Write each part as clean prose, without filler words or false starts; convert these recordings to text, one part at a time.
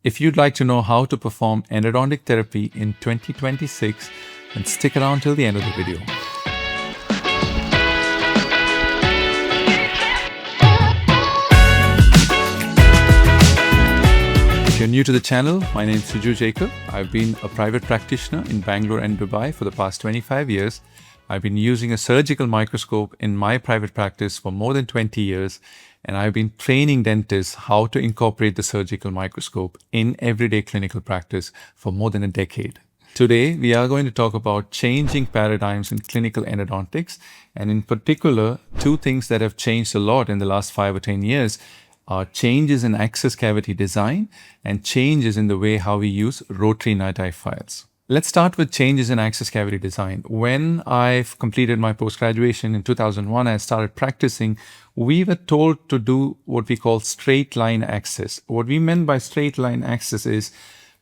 If you'd like to know how to perform endodontic therapy in 2026, then stick around till the end of the video. If you're new to the channel, my name is Siju Jacob. I've been a private practitioner in Bangalore and Dubai for the past 25 years. I've been using a surgical microscope in my private practice for more than 20 years, and I've been training dentists how to incorporate the surgical microscope in everyday clinical practice for more than a decade. Today, we are going to talk about changing paradigms in clinical endodontics, and in particular, two things that have changed a lot in the last 5 or 10 years are changes in access cavity design and changes in the way how we use rotary NiTi files. Let's start with changes in access cavity design. When I've completed my post-graduation in 2001, I started practicing. We were told to do what we call straight line access. What we meant by straight line access is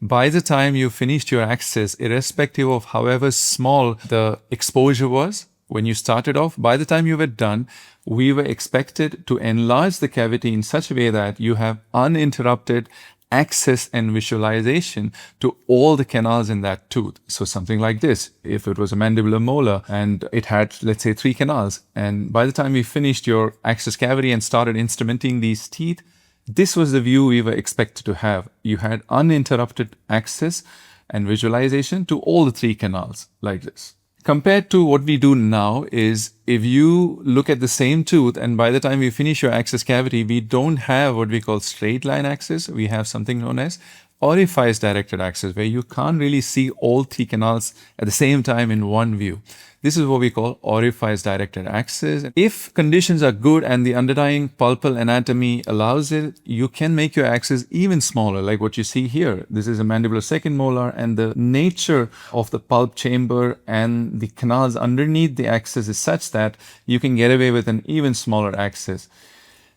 by the time you finished your access, irrespective of however small the exposure was, when you started off, by the time you were done, we were expected to enlarge the cavity in such a way that you have uninterrupted access and visualization to all the canals in that tooth. So something like this, if it was a mandibular molar and it had, let's say, 3 canals, and by the time you finished your access cavity and started instrumenting these teeth, this was the view we were expected to have. You had uninterrupted access and visualization to all the 3 canals like this. Compared to what we do now is if you look at the same tooth and by the time you finish your access cavity, we don't have what we call straight line access. We have something known as orifice directed access, where you can't really see all 3 canals at the same time in one view. This is what we call orifice directed access. If conditions are good and the underlying pulpal anatomy allows it, you can make your access even smaller, like what you see here. This is a mandibular second molar, and the nature of the pulp chamber and the canals underneath the access is such that you can get away with an even smaller access.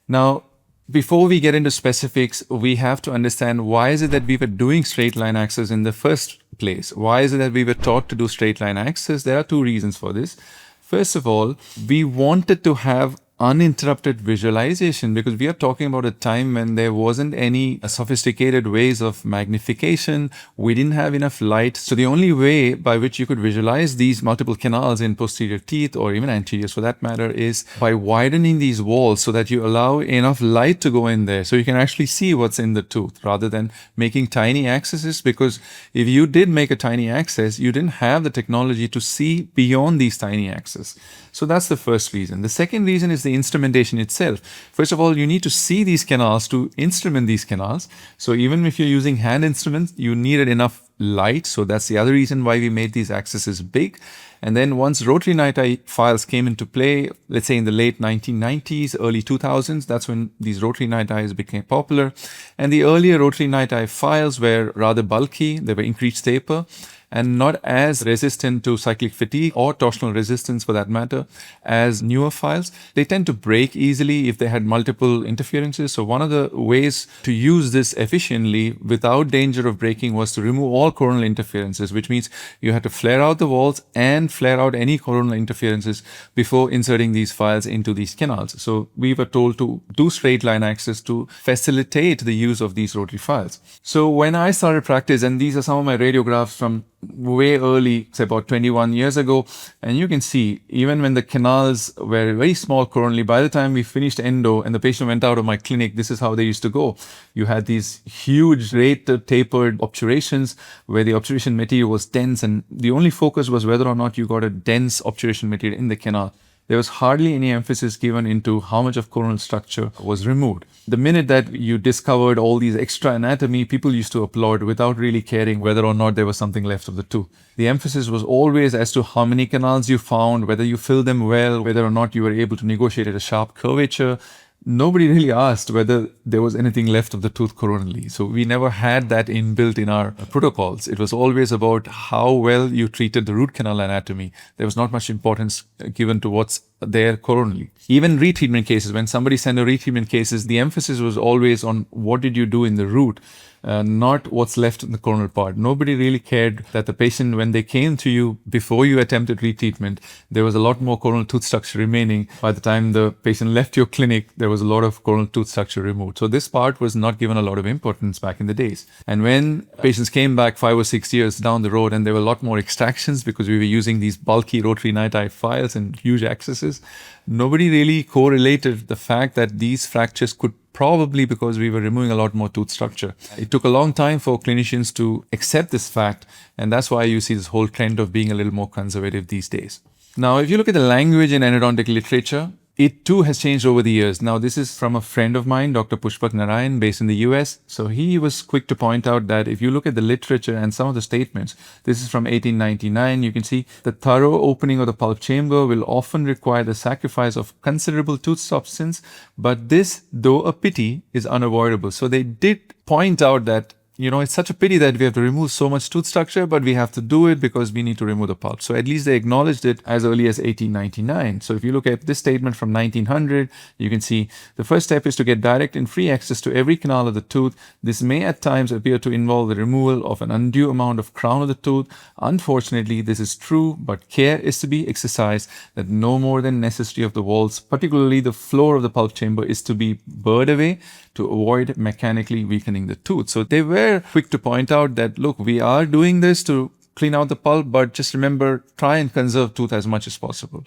Now, before we get into specifics, we have to understand why is it that we were doing straight line access in the first place? Why is it that we were taught to do straight line access? There are 2 reasons for this. First of all, we wanted to have uninterrupted visualization because we are talking about a time when there wasn't any sophisticated ways of magnification. We didn't have enough light. So the only way by which you could visualize these multiple canals in posterior teeth or even anterior for that matter is by widening these walls so that you allow enough light to go in there so you can actually see what's in the tooth rather than making tiny accesses, because if you did make a tiny access, you didn't have the technology to see beyond these tiny accesses. So that's the first reason. The second reason is the instrumentation itself. First of all, you need to see these canals to instrument these canals. So even if you're using hand instruments, you needed enough light. So that's the other reason why we made these accesses big. And then once rotary NiTi files came into play, let's say in the late 1990s, early 2000s, that's when these rotary NiTis became popular. And the earlier rotary NiTi files were rather bulky. They were increased taper and not as resistant to cyclic fatigue or torsional resistance for that matter as newer files. They tend to break easily if they had multiple interferences. So one of the ways to use this efficiently without danger of breaking was to remove all coronal interferences, which means you had to flare out the walls and flare out any coronal interferences before inserting these files into these canals. So we were told to do straight line access to facilitate the use of these rotary files. So when I started practice, and these are some of my radiographs from way early, say about 21 years ago, and you can see even when the canals were very small coronally, by the time we finished endo and the patient went out of my clinic, this is how they used to go. You had these huge rate tapered obturations where the obturation material was dense, and the only focus was whether or not you got a dense obturation material in the canal. There was hardly any emphasis given into how much of coronal structure was removed. The minute that you discovered all these extra anatomy, people used to applaud without really caring whether or not there was something left of the tooth. The emphasis was always as to how many canals you found, whether you filled them well, whether or not you were able to negotiate a sharp curvature. Nobody really asked whether there was anything left of the tooth coronally. So we never had that inbuilt in our protocols. It was always about how well you treated the root canal anatomy. There was not much importance given to what's there coronally. Even retreatment cases, when somebody sent a retreatment cases, the emphasis was always on what did you do in the root. not what's left in the coronal part. Nobody really cared that the patient, when they came to you before you attempted retreatment, there was a lot more coronal tooth structure remaining. By the time the patient left your clinic, there was a lot of coronal tooth structure removed. So this part was not given a lot of importance back in the days. And when patients came back 5 or 6 years down the road and there were a lot more extractions because we were using these bulky rotary nitide files and huge accesses, nobody really correlated the fact that these fractures could probably because we were removing a lot more tooth structure. It took a long time for clinicians to accept this fact, and that's why you see this whole trend of being a little more conservative these days. Now, if you look at the language in endodontic literature, it too has changed over the years. Now, this is from a friend of mine, Dr. Pushpak Narayan, based in the US. So he was quick to point out that if you look at the literature and some of the statements, this is from 1899, you can see the thorough opening of the pulp chamber will often require the sacrifice of considerable tooth substance, but this, though a pity, is unavoidable. So they did point out that it's such a pity that we have to remove so much tooth structure, but we have to do it because we need to remove the pulp. So at least they acknowledged it as early as 1899. So if you look at this statement from 1900, you can see the first step is to get direct and free access to every canal of the tooth. This may at times appear to involve the removal of an undue amount of crown of the tooth. Unfortunately, this is true, but care is to be exercised that no more than necessary of the walls, particularly the floor of the pulp chamber, is to be burred away to avoid mechanically weakening the tooth. So they were quick to point out that, look, we are doing this to clean out the pulp, but just remember, try and conserve tooth as much as possible.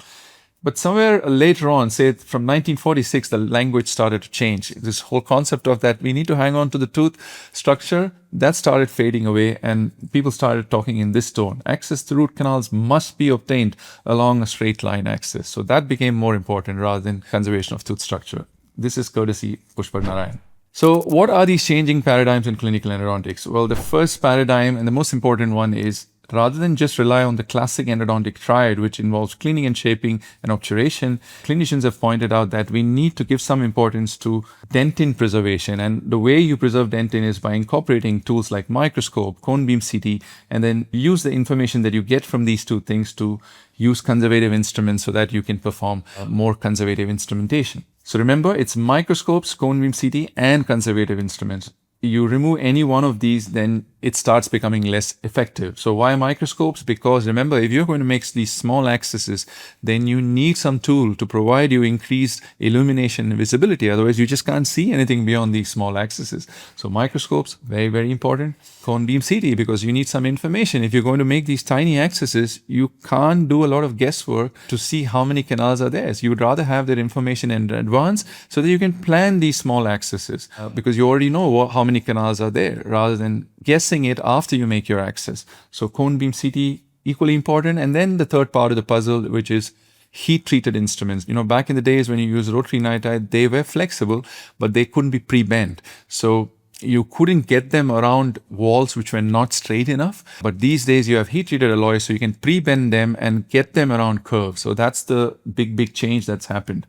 But somewhere later on, say from 1946, the language started to change. This whole concept of that we need to hang on to the tooth structure, that started fading away, and people started talking in this tone. Access to root canals must be obtained along a straight line access. So that became more important rather than conservation of tooth structure. This is courtesy Pushpak Narayan. So what are these changing paradigms in clinical endodontics? Well, the first paradigm and the most important one is rather than just rely on the classic endodontic triad, which involves cleaning and shaping and obturation, clinicians have pointed out that we need to give some importance to dentin preservation. And the way you preserve dentin is by incorporating tools like microscope, cone beam CT, and then use the information that you get from these two things to use conservative instruments so that you can perform more conservative instrumentation. So remember, it's microscopes, cone beam CT, and conservative instruments. You remove any one of these, then it starts becoming less effective. So why microscopes? Because remember, if you're going to make these small accesses, then you need some tool to provide you increased illumination and visibility. Otherwise, you just can't see anything beyond these small accesses. So microscopes, very, very important. Cone beam CT, because you need some information. If you're going to make these tiny accesses, you can't do a lot of guesswork to see how many canals are there. So you would rather have that information in advance so that you can plan these small accesses because you already know how many canals are there rather than guessing it after you make your access. So cone beam CT, equally important. And then the third part of the puzzle, which is heat-treated instruments. Back in the days when you used rotary nitide, they were flexible, but they couldn't be pre-bent. So you couldn't get them around walls which were not straight enough. But these days you have heat-treated alloys, so you can pre-bend them and get them around curves. So that's the big change that's happened.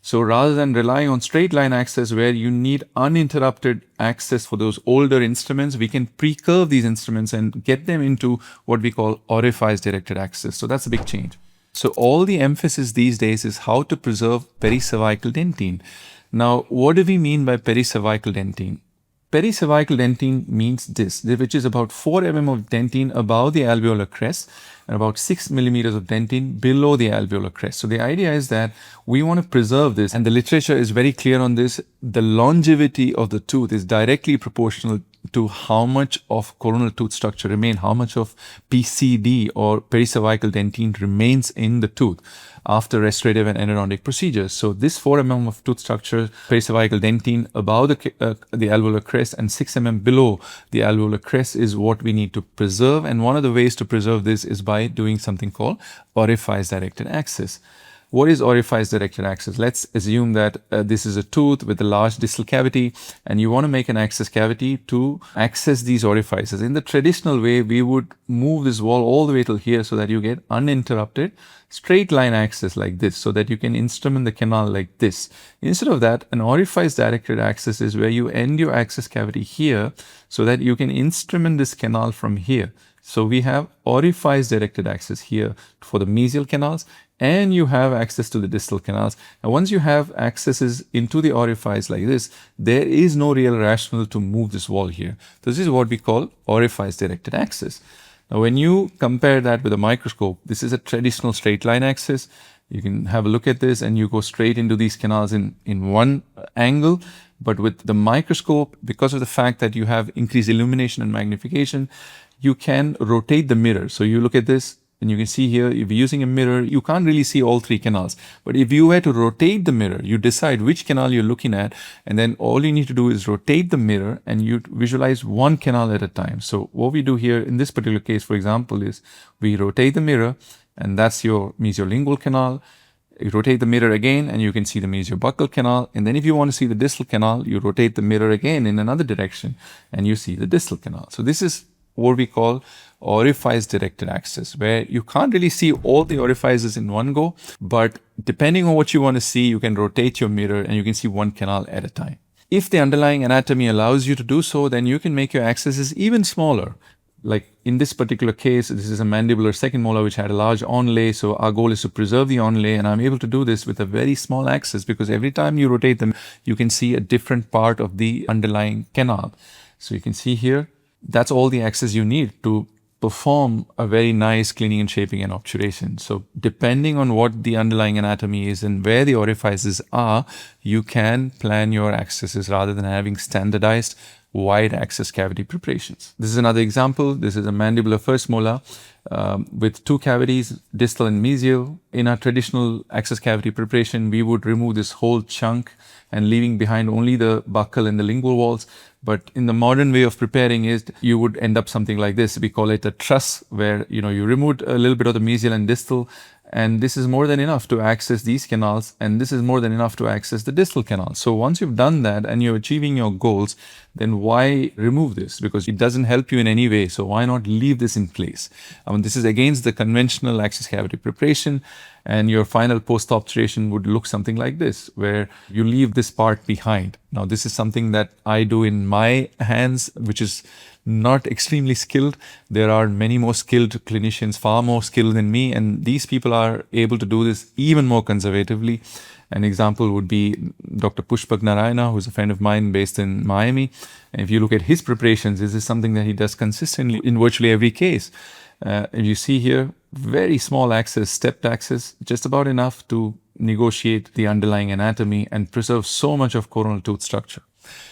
So rather than relying on straight line access where you need uninterrupted access for those older instruments, we can pre-curve these instruments and get them into what we call orifice directed access. So that's a big change. So all the emphasis these days is how to preserve pericervical dentine. Now, what do we mean by pericervical dentine? Pericervical dentine means this, which is about 4 mm of dentine above the alveolar crest and about 6 millimeters of dentine below the alveolar crest. So the idea is that we want to preserve this, and the literature is very clear on this. The longevity of the tooth is directly proportional to how much of coronal tooth structure remains, how much of PCD or pericervical dentine remains in the tooth after restorative and endodontic procedures. So this 4 mm of tooth structure, pericervical dentine above the alveolar crest and 6 mm below the alveolar crest is what we need to preserve. And one of the ways to preserve this is by doing something called orifice directed access. What is orifice directed access? Let's assume that this is a tooth with a large distal cavity and you want to make an access cavity to access these orifices. In the traditional way, we would move this wall all the way till here so that you get uninterrupted straight line access like this, so that you can instrument the canal like this. Instead of that, an orifice directed access is where you end your access cavity here so that you can instrument this canal from here. So we have orifice directed access here for the mesial canals and you have access to the distal canals. And once you have accesses into the orifice like this, there is no real rationale to move this wall here. So this is what we call orifice directed access. Now, when you compare that with a microscope, this is a traditional straight line access. You can have a look at this and you go straight into these canals in one angle. But with the microscope, because of the fact that you have increased illumination and magnification, you can rotate the mirror. So you look at this and you can see here, if you're using a mirror, you can't really see all three canals. But if you were to rotate the mirror, you decide which canal you're looking at, and then all you need to do is rotate the mirror and you visualize one canal at a time. So what we do here in this particular case, for example, is we rotate the mirror, and that's your mesiolingual canal. You rotate the mirror again and you can see the mesiobuccal canal. And then if you want to see the distal canal, you rotate the mirror again in another direction and you see the distal canal. So this is what we call orifice directed access, where you can't really see all the orifices in one go, but depending on what you want to see, you can rotate your mirror and you can see one canal at a time. If the underlying anatomy allows you to do so, then you can make your accesses even smaller. Like in this particular case, this is a mandibular second molar which had a large onlay. So our goal is to preserve the onlay, and I'm able to do this with a very small axis because every time you rotate them, you can see a different part of the underlying canal. So you can see here, that's all the access you need to perform a very nice cleaning and shaping and obturation. So depending on what the underlying anatomy is and where the orifices are, you can plan your accesses rather than having standardized wide access cavity preparations. This is another example. This is a mandibular first molar with two cavities, distal and mesial. In our traditional access cavity preparation, we would remove this whole chunk and leaving behind only the buccal and the lingual walls. But in the modern way of preparing is you would end up something like this. We call it a truss, where you removed a little bit of the mesial and distal, and this is more than enough to access these canals, and this is more than enough to access the distal canal. So once you've done that and you're achieving your goals, then why remove this? Because it doesn't help you in any way. So why not leave this in place? I mean, this is against the conventional access cavity preparation, and your final post-obturation would look something like this, where you leave this part behind. Now, this is something that I do in my hands, which is not extremely skilled. There are many more skilled clinicians, far more skilled than me, and these people are able to do this even more conservatively. An example would be Dr. Pushpak Narayana, who's a friend of mine based in Miami. And if you look at his preparations, this is something that he does consistently in virtually every case. If you see here, very small access, stepped access, just about enough to negotiate the underlying anatomy and preserve so much of coronal tooth structure.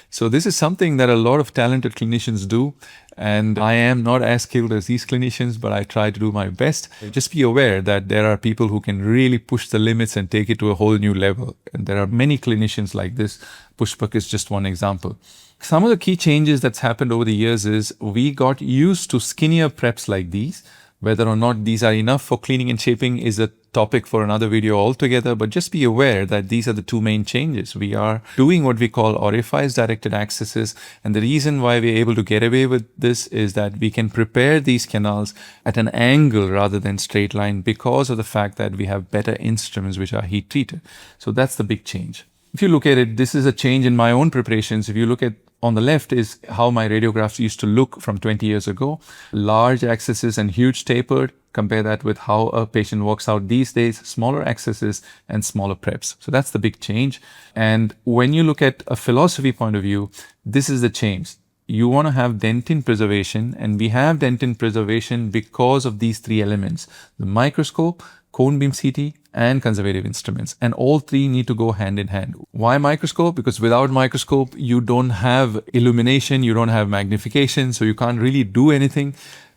So this is something that a lot of talented clinicians do, and I am not as skilled as these clinicians, but I try to do my best. Just be aware that there are people who can really push the limits and take it to a whole new level. And there are many clinicians like this. Pushpak is just one example. Some of the key changes that's happened over the years is we got used to skinnier preps like these. Whether or not these are enough for cleaning and shaping is a topic for another video altogether, but just be aware that these are the two main changes. We are doing what we call orifice directed accesses, and the reason why we're able to get away with this is that we can prepare these canals at an angle rather than straight line because of the fact that we have better instruments which are heat treated. So that's the big change. If you look at it, this is a change in my own preparations. If you look at on the left is how my radiographs used to look from 20 years ago. Large accesses and huge tapered. Compare that with how a patient walks out these days, smaller accesses and smaller preps. So that's the big change. And when you look at a philosophy point of view, this is the change. You want to have dentin preservation, and we have dentin preservation because of these three elements: the microscope, cone beam CT, and conservative instruments. And all three need to go hand in hand. Why microscope? Because without microscope, you don't have illumination, you don't have magnification, so you can't really do anything.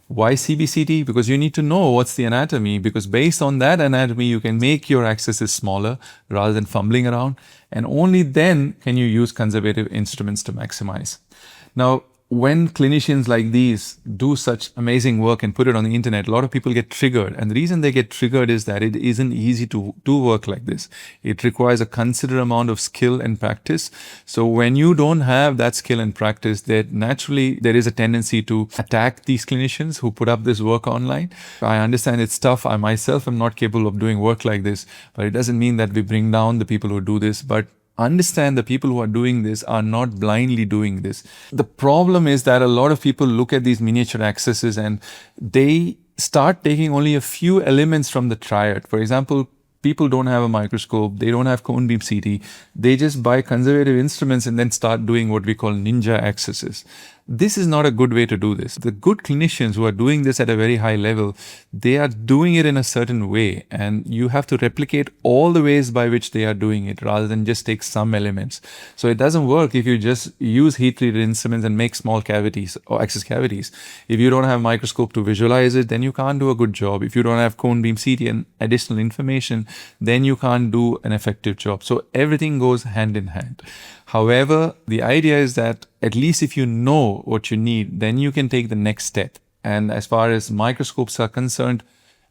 Why CBCT? Because you need to know what's the anatomy, because based on that anatomy, you can make your accesses smaller rather than fumbling around. And only then can you use conservative instruments to maximize. Now, when clinicians like these do such amazing work and put it on the internet, a lot of people get triggered. And the reason they get triggered is that it isn't easy to do work like this. It requires a considerable amount of skill and practice. So when you don't have that skill and practice, then naturally there is a tendency to attack these clinicians who put up this work online. I understand it's tough. I myself am not capable of doing work like this, but it doesn't mean that we bring down the people who do this. But understand the people who are doing this are not blindly doing this. The problem is that a lot of people look at these miniature accesses and they start taking only a few elements from the triad. For example, people don't have a microscope, they don't have cone beam CT, they just buy conservative instruments and then start doing what we call ninja accesses. This is not a good way to do this. The good clinicians who are doing this at a very high level, they are doing it in a certain way, and you have to replicate all the ways by which they are doing it rather than just take some elements. So it doesn't work if you just use heat-treated instruments and make small cavities or access cavities. If you don't have a microscope to visualize it, then you can't do a good job. If you don't have cone beam CT and additional information, then you can't do an effective job. So everything goes hand in hand. However, the idea is that at least if you know what you need, then you can take the next step. And as far as microscopes are concerned,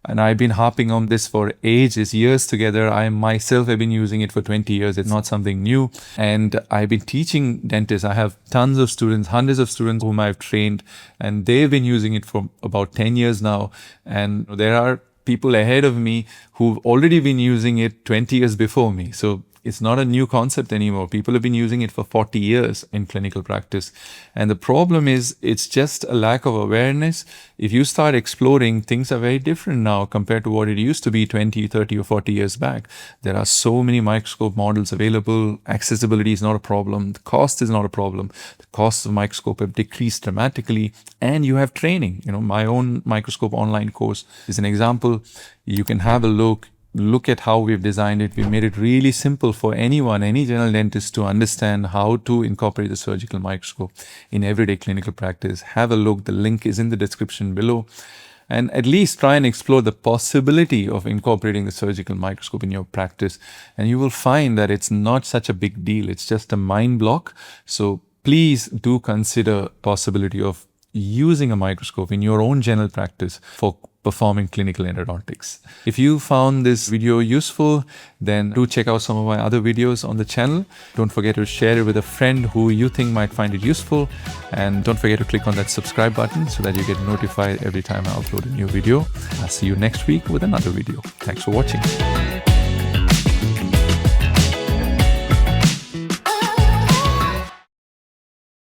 and I've been harping on this for ages, years together. I myself have been using it for 20 years. It's not something new. And I've been teaching dentists. I have tons of students, hundreds of students whom I've trained, and they've been using it for about 10 years now. And there are people ahead of me who've already been using it 20 years before me. So it's not a new concept anymore. People have been using it for 40 years in clinical practice. And the problem is it's just a lack of awareness. If you start exploring, things are very different now compared to what it used to be 20, 30 or 40 years back. There are so many microscope models available. Accessibility is not a problem. The cost is not a problem. The costs of microscope have decreased dramatically, and you have training. My own microscope online course is an example. You can have a look at how we've designed it. We made it really simple for anyone, any general dentist, to understand how to incorporate the surgical microscope in everyday clinical practice. Have a look. The link is in the description below. And at least try and explore the possibility of incorporating the surgical microscope in your practice. And you will find that it's not such a big deal. It's just a mind block. So please do consider possibility of using a microscope in your own general practice for performing clinical endodontics. If you found this video useful, then do check out some of my other videos on the channel. Don't forget to share it with a friend who you think might find it useful. And don't forget to click on that subscribe button so that you get notified every time I upload a new video. I'll see you next week with another video. Thanks for watching.